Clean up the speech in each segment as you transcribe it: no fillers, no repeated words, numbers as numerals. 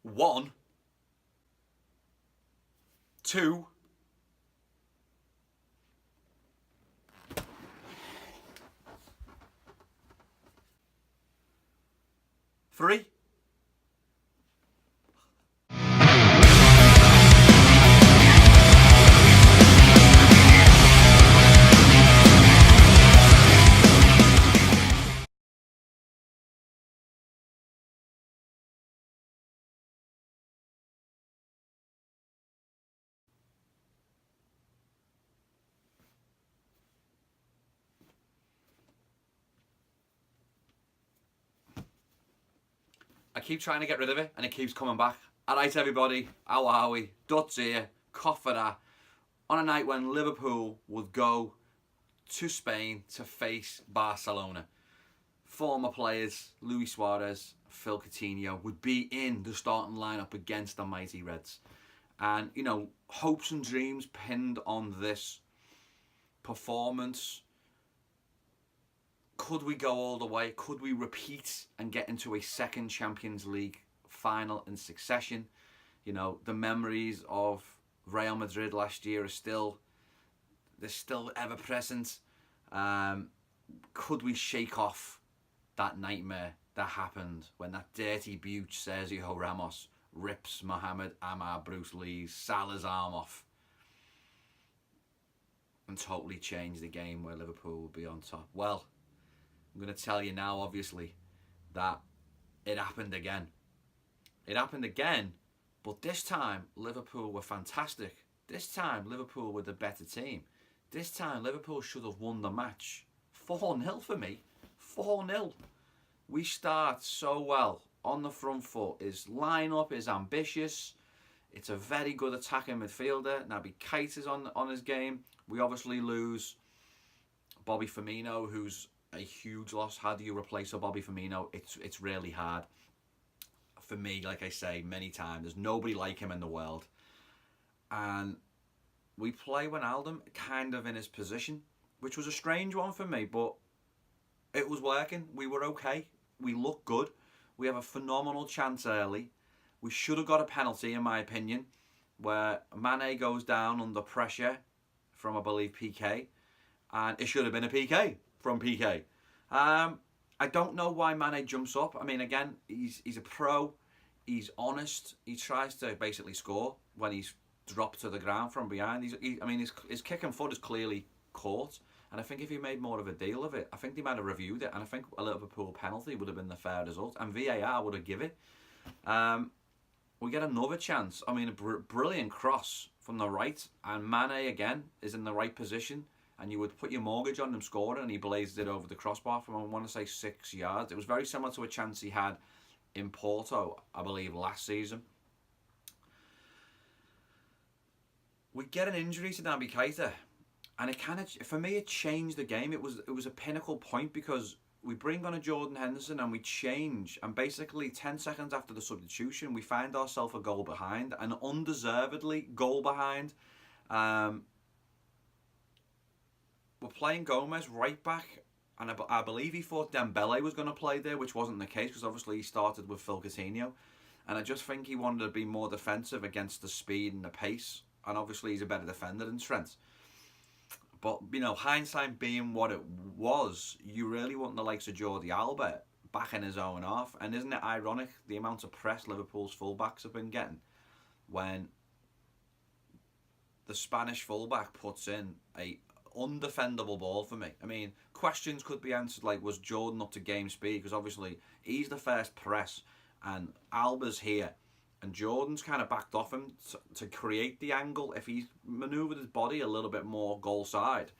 1, 2, 3. I keep trying to get rid of it and it keeps coming back. Alright everybody, how are we? Duds here, Coffera, on a night when Liverpool would go to Spain to face Barcelona. Former players, Luis Suarez, Phil Coutinho, would be in the starting lineup against the mighty Reds. And, you know, hopes and dreams pinned on this performance. Could we go all the way? Could we repeat and get into a second Champions League final in succession? You know, the memories of Real Madrid last year are they're still ever present. Could we shake off that nightmare that happened when that dirty beaut Sergio Ramos rips Mohamed Amar Bruce Lee's Salah's arm off and totally change the game where Liverpool will be on top? Well, I'm going to tell you now, obviously, that it happened again. It happened again, but this time Liverpool were fantastic. This time Liverpool were the better team. This time Liverpool should have won the match. 4-0 for me. 4-0. We start so well on the front foot. His lineup is ambitious. It's a very good attacking midfielder. Naby Keita's on his game. We obviously lose Bobby Firmino, who's a huge loss. How do you replace a Bobby Firmino? It's really hard. For me, like I say many times, there's nobody like him in the world. And we play Wijnaldum kind of in his position, which was a strange one for me, but it was working. We were okay. We looked good. We have a phenomenal chance early. We should have got a penalty, in my opinion, where Mane goes down under pressure from, I believe, PK. And it should have been a PK from PK. I don't know why Mane jumps up. I mean, again, he's a pro. He's honest. He tries to basically score when he's dropped to the ground from behind. His kick and foot is clearly caught. And I think if he made more of a deal of it, I think they might have reviewed it. And I think a Liverpool penalty would have been the fair result. And VAR would have given it. We get another chance. I mean, a brilliant cross from the right. And Mane, again, is in the right position. And you would put your mortgage on him scoring, and he blazed it over the crossbar from, I want to say, 6 yards. It was very similar to a chance he had in Porto, I believe, last season. We get an injury to Naby Keita, and it kind of, for me, it changed the game. It was a pinnacle point because we bring on a Jordan Henderson and we change, and basically 10 seconds after the substitution, we find ourselves a goal behind, an undeservedly goal behind. We're playing Gomez right back, and I believe he thought Dembele was going to play there, which wasn't the case because obviously he started with Phil Coutinho. And I just think he wanted to be more defensive against the speed and the pace, and obviously he's a better defender than Trent. But, you know, hindsight being what it was, you really want the likes of Jordi Alba back in his own half. And isn't it ironic the amount of press Liverpool's fullbacks have been getting when the Spanish fullback puts in a undefendable ball for me? I mean, questions could be answered like, was Jordan up to game speed? Because obviously he's the first press and Alba's here and Jordan's kind of backed off him to create the angle. If he manoeuvred his body a little bit more goal side,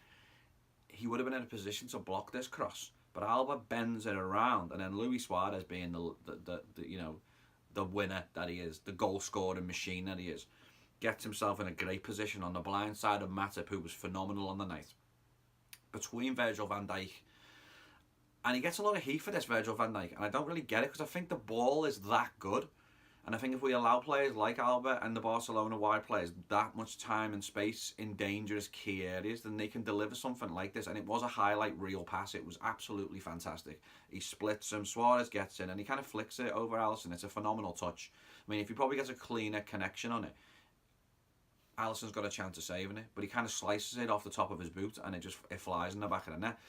he would have been in a position to block this cross. But Alba bends it around, and then Luis Suarez, being the winner that he is, the goal scoring machine that he is, gets himself in a great position on the blind side of Matip, who was phenomenal on the night, between Virgil van Dijk. And he gets a lot of heat for this, Virgil van Dijk, and I don't really get it because I think the ball is that good. And I think if we allow players like Alba and the Barcelona wide players that much time and space in dangerous key areas, then they can deliver something like this. And it was a highlight reel pass. It was absolutely fantastic. He splits him, Suarez gets in, and he kind of flicks it over Alisson. It's a phenomenal touch. I mean, if he probably gets a cleaner connection on it, Alisson's got a chance of saving it. But he kind of slices it off the top of his boot, and it flies in the back of the net.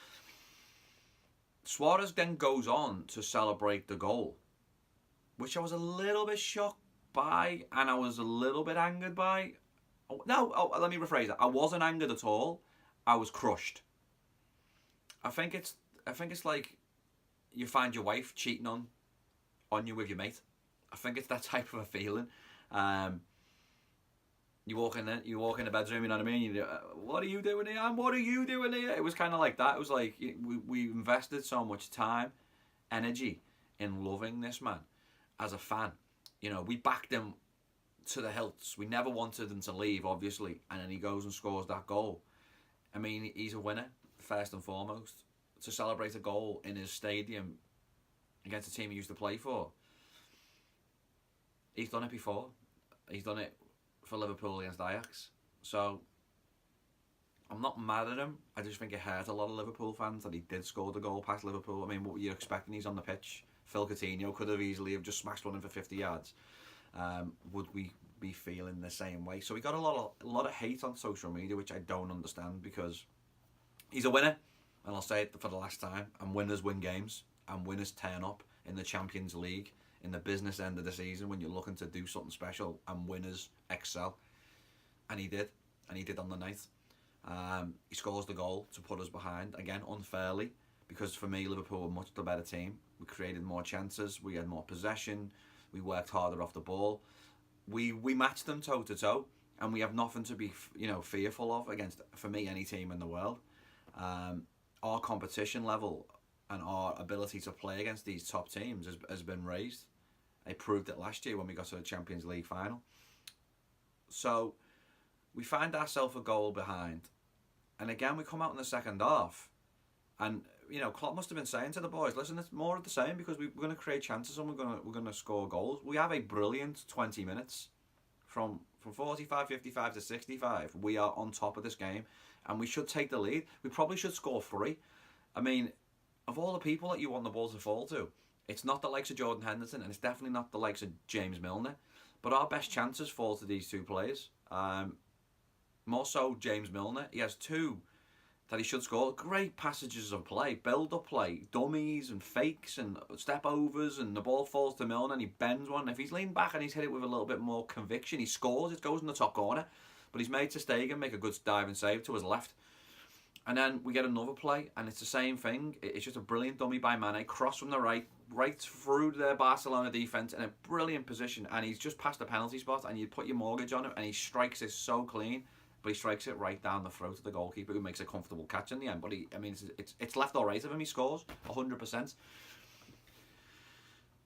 Suarez then goes on to celebrate the goal, which I was a little bit shocked by, and I was a little bit angered by. Let me rephrase that. I wasn't angered at all. I was crushed. I think it's like you find your wife cheating on you with your mate. I think it's that type of a feeling. You walk in the bedroom, you know what I mean? You what are you doing here? And what are you doing here? It was kind of like that. It was like we invested so much time, energy in loving this man. As a fan, you know, we backed him to the hilts. We never wanted him to leave, obviously, and then he goes and scores that goal. I mean, he's a winner, first and foremost. To celebrate a goal in his stadium against a team he used to play for. He's done it before. He's done it for Liverpool against Ajax. So, I'm not mad at him. I just think it hurt a lot of Liverpool fans that he did score the goal past Liverpool. I mean, what were you expecting? He's on the pitch. Phil Coutinho could have easily have just smashed one in for 50 yards. Would we be feeling the same way? So we got a lot of hate on social media, which I don't understand, because he's a winner, and I'll say it for the last time, and winners win games, and winners turn up in the Champions League, in the business end of the season, when you're looking to do something special, and winners excel. And he did on the night. He scores the goal to put us behind, again, unfairly, because for me, Liverpool were much the better team. We created more chances, we had more possession, we worked harder off the ball. We matched them toe to toe, and we have nothing to be fearful of against, for me, any team in the world. Our competition level and our ability to play against these top teams has been raised. They proved it last year when we got to the Champions League final. So we find ourselves a goal behind, and again we come out in the second half, and Klopp must have been saying to the boys, listen, it's more of the same, because we're going to create chances and we're going to score goals. We have a brilliant 20 minutes from 45, 55 to 65. We are on top of this game, and we should take the lead. We probably should score 3. I mean, of all the people that you want the ball to fall to, it's not the likes of Jordan Henderson, and it's definitely not the likes of James Milner, but our best chances fall to these two players. More so James Milner. He has 2 that he should score. Great passages of play, build-up play, dummies and fakes and step-overs, and the ball falls to Milner and he bends one. If he's leaned back and he's hit it with a little bit more conviction, he scores, it goes in the top corner. But he's made ter Stegen make a good diving save to his left. And then we get another play, and it's the same thing. It's just a brilliant dummy by Mane, cross from the right through the Barcelona defence in a brilliant position, and he's just past the penalty spot, and you put your mortgage on him, and he strikes it so clean. But he strikes it right down the throat of the goalkeeper, who makes a comfortable catch in the end. But it's left or right of him. He scores 100%.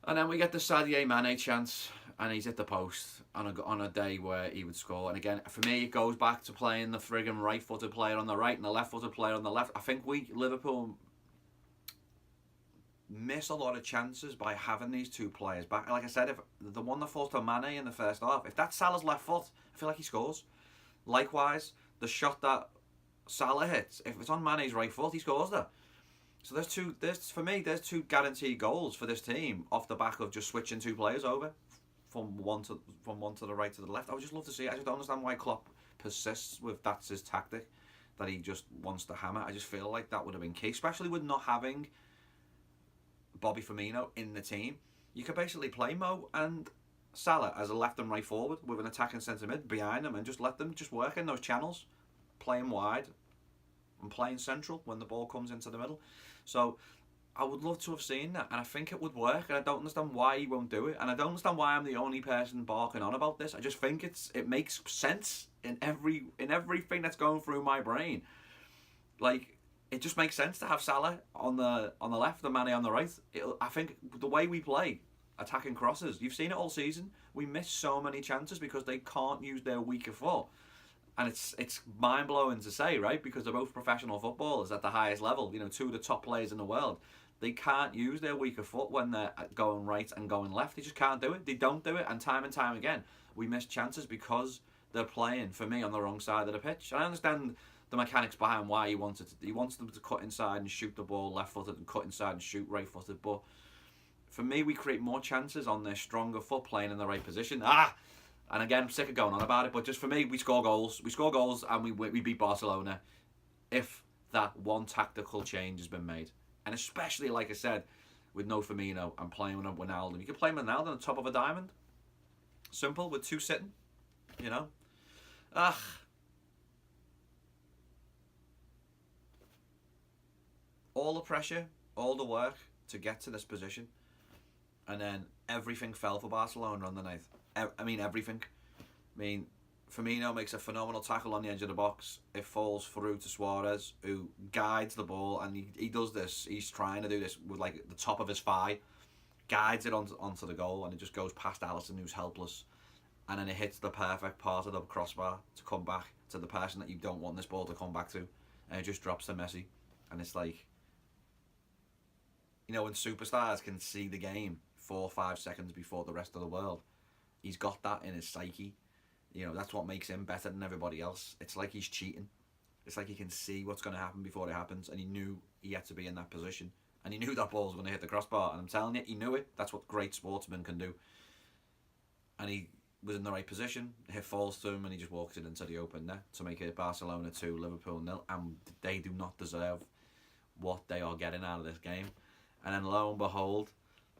And then we get the Sadio Mane chance, and he's at the post on a day where he would score. And again, for me, it goes back to playing the friggin' right-footed player on the right and the left-footed player on the left. I think Liverpool miss a lot of chances by having these 2 players back. Like I said, if the one that falls to Mane in the first half, if that's Salah's left foot, I feel like he scores. Likewise, the shot that Salah hits, if it's on Mane's right foot, he scores there. So there's 2 guaranteed goals for this team off the back of just switching 2 players over from one to the right to the left. I would just love to see it. I just don't understand why Klopp persists with that's his tactic, that he just wants to hammer. I just feel like that would have been key, especially with not having Bobby Firmino in the team. You could basically play Mo and Salah as a left and right forward with an attacking centre mid behind them, and just let them just work in those channels, playing wide and playing central when the ball comes into the middle. So I would love to have seen that, and I think it would work, and I don't understand why he won't do it, and I don't understand why I'm the only person barking on about this. I just think it makes sense in everything that's going through my brain. Like, it just makes sense to have Salah on the left and Mane on the right. I think the way we play, attacking crosses, you've seen it all season. We miss so many chances because they can't use their weaker foot. And it's mind-blowing to say, right? Because they're both professional footballers at the highest level, 2 of the top players in the world. They can't use their weaker foot when they're going right and going left. They just can't do it. They don't do it, and time again, we miss chances because they're playing, for me, on the wrong side of the pitch. And I understand the mechanics behind why he wants them to cut inside and shoot the ball left-footed and cut inside and shoot right-footed. But for me, we create more chances on their stronger foot playing in the right position. And again, I'm sick of going on about it, but just for me, we score goals. We score goals and we beat Barcelona if that one tactical change has been made. And especially, like I said, with no Firmino and playing with Ronaldo. You can play Ronaldo on the top of a diamond. Simple, with two sitting, you know. All the pressure, all the work to get to this position, and then everything fell for Barcelona on the night. I mean, everything. I mean, Firmino makes a phenomenal tackle on the edge of the box. It falls through to Suarez, who guides the ball, and he does this. He's trying to do this with like the top of his thigh, guides it onto the goal, and it just goes past Alisson, who's helpless, and then it hits the perfect part of the crossbar to come back to the person that you don't want this ball to come back to, and it just drops to Messi, and it's like, you know, when superstars can see the game 4 or 5 seconds before the rest of the world, he's got that in his psyche. You know, that's what makes him better than everybody else. It's like he's cheating. It's like he can see what's going to happen before it happens, and he knew he had to be in that position, and he knew that ball was going to hit the crossbar, and I'm telling you, he knew it. That's what great sportsmen can do. And he was in the right position. The hit falls to him, and he just walks it into the open net to make it Barcelona 2, Liverpool 0, and they do not deserve what they are getting out of this game. And then lo and behold,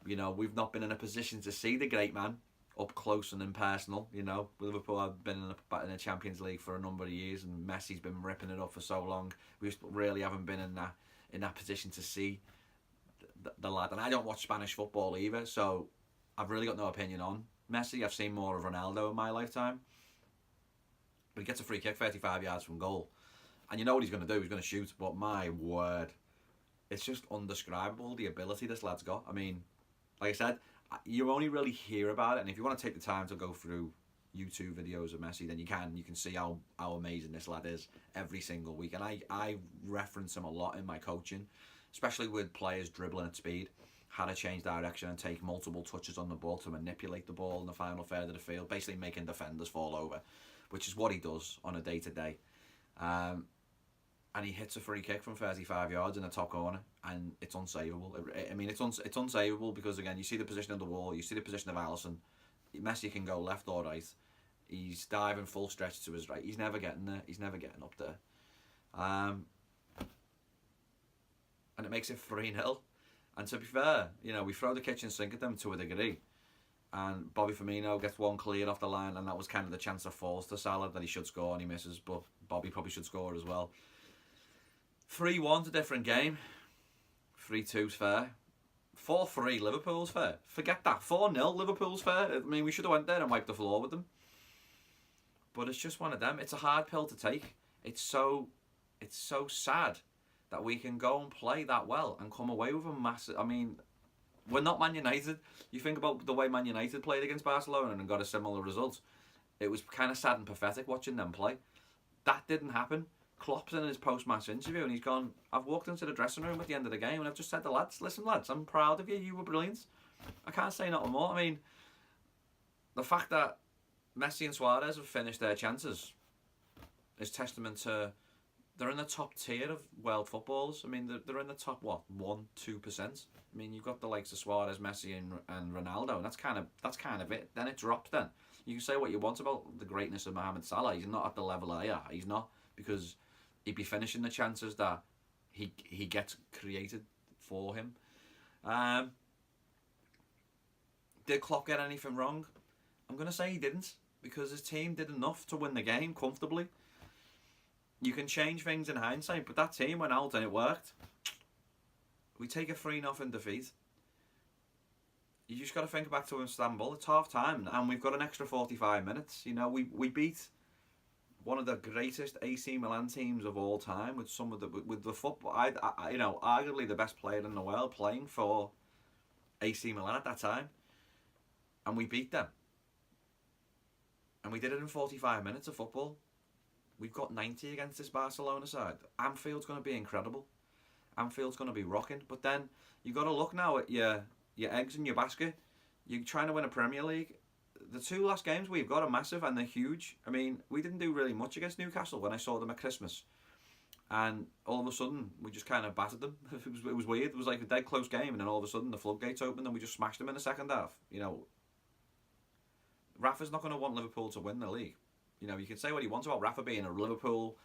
you know, we've not been in a position to see the great man up close and impersonal. You know, Liverpool have been in the Champions League for a number of years, and Messi's been ripping it up for so long. We really haven't been in that position to see the lad. And I don't watch Spanish football either, so I've really got no opinion on Messi. I've seen more of Ronaldo in my lifetime. But he gets a free kick 35 yards from goal, and you know what he's going to do. He's going to shoot. But my word, it's just undescribable, the ability this lad's got. I mean, like I said, you only really hear about it, and if you want to take the time to go through YouTube videos of Messi, then you can see how amazing this lad is every single week. And I reference him a lot in my coaching, especially with players dribbling at speed, how to change direction and take multiple touches on the ball to manipulate the ball in the final third of the field, basically making defenders fall over, which is what he does on a day-to-day. And he hits a free kick from 35 yards in the top corner, and it's unsavable. I mean, it's unsavable because, again, you see the position of the wall, you see the position of Alisson. Messi can go left or right. He's diving full stretch to his right. He's never getting there. He's never getting up there. And it makes it 3-0. And to be fair, you know, we throw the kitchen sink at them to a degree. And Bobby Firmino gets one cleared off the line, and that was kind of the chance that falls to Salah that he should score, and he misses. But Bobby probably should score as well. 3-1's a different game. 3-2's fair. 4-3 Liverpool's fair. Forget that. 4-0 Liverpool's fair. I mean, we should have went there and wiped the floor with them. But it's just one of them. It's a hard pill to take. It's so sad that we can go and play that well and come away with a massive... I mean, we're not Man United. You think about the way Man United played against Barcelona and got a similar result. It was kind of sad and pathetic watching them play. That didn't happen. Klopp's in his post-match interview and he's gone, I've walked into the dressing room at the end of the game and I've just said to the lads, listen lads, I'm proud of you, you were brilliant. I can't say nothing more. I mean, the fact that Messi and Suarez have finished their chances is testament to, they're in the top tier of world footballers. I mean, they're in the top, 1-2%. I mean, you've got the likes of Suarez, Messi and Ronaldo, and that's kind of it. Then it drops then. You can say what you want about the greatness of Mohamed Salah. He's not at the level I are. He's not, because he'd be finishing the chances that he gets created for him. Did Klopp get anything wrong? I'm going to say he didn't, because his team did enough to win the game comfortably. You can change things in hindsight, but that team went out and it worked. We take a 3-0 defeat. You just got to think back to Istanbul. It's half time, and we've got an extra 45 minutes. You know, we beat one of the greatest AC Milan teams of all time with the football. You know, arguably the best player in the world playing for AC Milan at that time, and we beat them. And we did it in 45 minutes of football. We've got 90 against this Barcelona side. Anfield's going to be incredible. Anfield's going to be rocking. But then you got to look now at your eggs in your basket. You're trying to win a Premier League. The 2 last games we've got are massive and they're huge. I mean, we didn't do really much against Newcastle when I saw them at Christmas. And all of a sudden, we just kind of battered them. It was weird. It was like a dead close game, and then all of a sudden, the floodgates opened, and we just smashed them in the second half. You know, Rafa's not going to want Liverpool to win the league. You know, you can say what he wants about Rafa being a Liverpool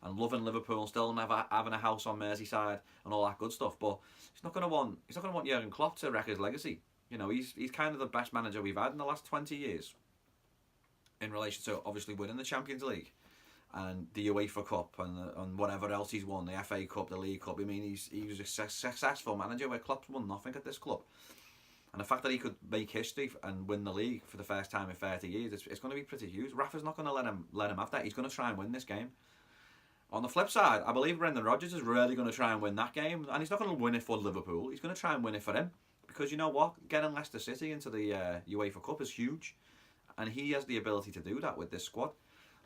and loving Liverpool, still never having a house on Merseyside and all that good stuff. But he's not going to want Jurgen Klopp to wreck his legacy. You know, he's kind of the best manager we've had in the last 20 years in relation to obviously winning the Champions League and the UEFA Cup and whatever else he's won, the FA Cup, the League Cup. I mean, he was a successful manager where Klopp's won nothing at this club. And the fact that he could make history and win the league for the first time in 30 years, it's going to be pretty huge. Rafa's not going to let him have that. He's going to try and win this game. On the flip side, I believe Brendan Rodgers is really going to try and win that game. And he's not going to win it for Liverpool. He's going to try and win it for him. Because you know what? Getting Leicester City into the UEFA Cup is huge. And he has the ability to do that with this squad.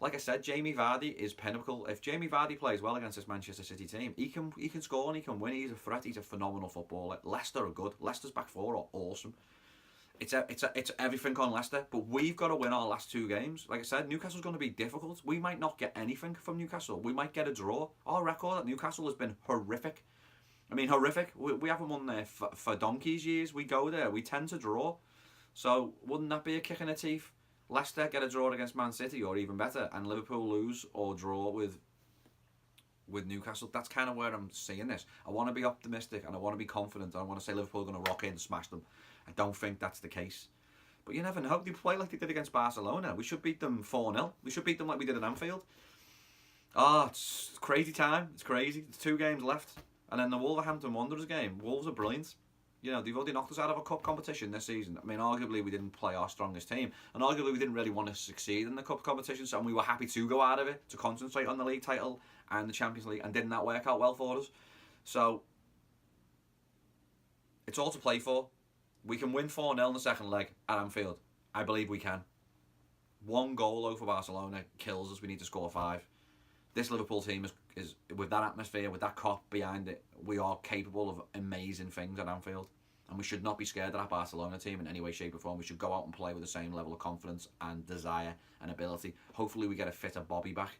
Like I said, Jamie Vardy is pinnacle. If Jamie Vardy plays well against this Manchester City team, he can score and he can win. He's a threat. He's a phenomenal footballer. Leicester are good. Leicester's back four are awesome. It's everything on Leicester, but we've got to win our last 2 games. Like I said, Newcastle's going to be difficult. We might not get anything from Newcastle. We might get a draw. Our record at Newcastle has been horrific. I mean, horrific. We haven't won there for donkey's years. We go there. We tend to draw. So wouldn't that be a kick in the teeth? Leicester get a draw against Man City, or even better, and Liverpool lose or draw with Newcastle. That's kind of where I'm seeing this. I want to be optimistic and I want to be confident. I want to say Liverpool are going to rock in and smash them. I don't think that's the case. But you never know. They play like they did against Barcelona. We should beat them 4-0. We should beat them like we did at Anfield. It's crazy time. It's crazy. There's 2 games left. And then the Wolverhampton Wanderers game. Wolves are brilliant. You know, they've already knocked us out of a cup competition this season. I mean, arguably we didn't play our strongest team. And arguably we didn't really want to succeed in the cup competition. So we were happy to go out of it, to concentrate on the league title and the Champions League. And didn't that work out well for us? So, it's all to play for. We can win 4-0 in the second leg at Anfield. I believe we can. 1 goal over Barcelona kills us. We need to score 5. This Liverpool team is with that atmosphere, with that cop behind it, we are capable of amazing things at Anfield. And we should not be scared of that Barcelona team in any way, shape or form. We should go out and play with the same level of confidence and desire and ability. Hopefully we get a fitter Bobby back.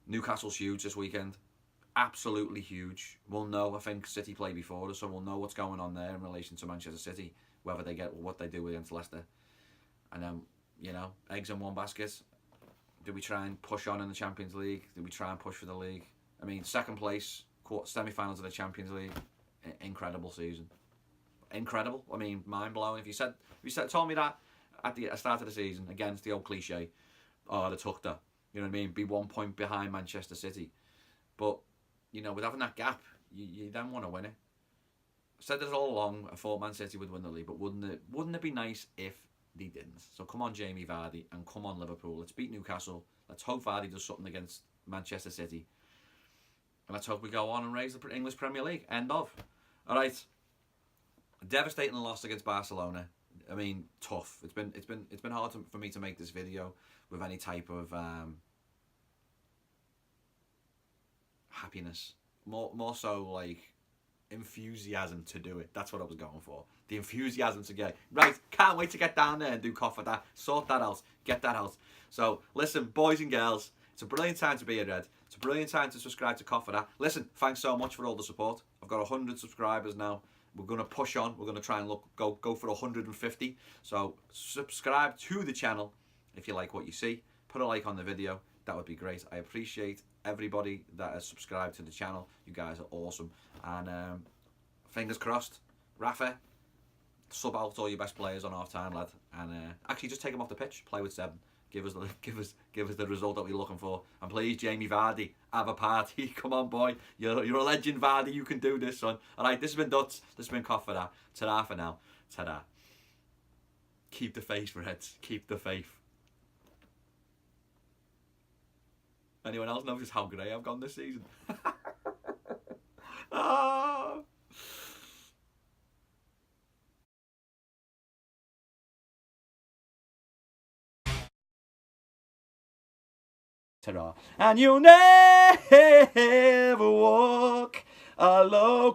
Newcastle's huge this weekend. Absolutely huge. We'll know, I think City play before us, so we'll know what's going on there in relation to Manchester City, whether they get what they do against Leicester. And then, you know, eggs in one basket. Do we try and push on in the Champions League? Do we try and push for the league? I mean, second place, semi-finals of the Champions League, incredible season. Incredible. I mean, mind-blowing. If you told me that at the start of the season, against the old cliche, the tucked. You know what I mean? Be 1 point behind Manchester City. But, you know, with having that gap, you then want to win it. I said this all along, I thought Man City would win the league, but wouldn't it be nice if they didn't? So come on Jamie Vardy and come on Liverpool. Let's beat Newcastle. Let's hope Vardy does something against Manchester City. And let's hope we go on and raise the English Premier League. End of. Alright. Devastating loss against Barcelona. I mean, tough. It's been hard for me to make this video with any type of happiness. More so like enthusiasm to do it. That's what I was going for. The enthusiasm to get right. Can't wait to get down there and do cough at that. Sort that out. Get that out. So listen, boys and girls, it's a brilliant time to be a Red. It's a brilliant time to subscribe to Cough for That. Listen, thanks so much for all the support. I've got 100 subscribers now. We're going to push on. We're going to try and go for 150. So subscribe to the channel if you like what you see. Put a like on the video. That would be great. I appreciate everybody that has subscribed to the channel. You guys are awesome. And fingers crossed, Rafa, sub out all your best players on half time, lad. And actually just take them off the pitch. Play with 7. Give us the result that we're looking for. And please, Jamie Vardy, have a party. Come on, boy. You're a legend, Vardy. You can do this, son. All right, this has been Duts. This has been Cough for That. Ta-da for now. Ta-da. Keep the faith, Reds. Keep the faith. Anyone else notice how grey I've gone this season? Ah. Ta-da. And you'll never walk Hello,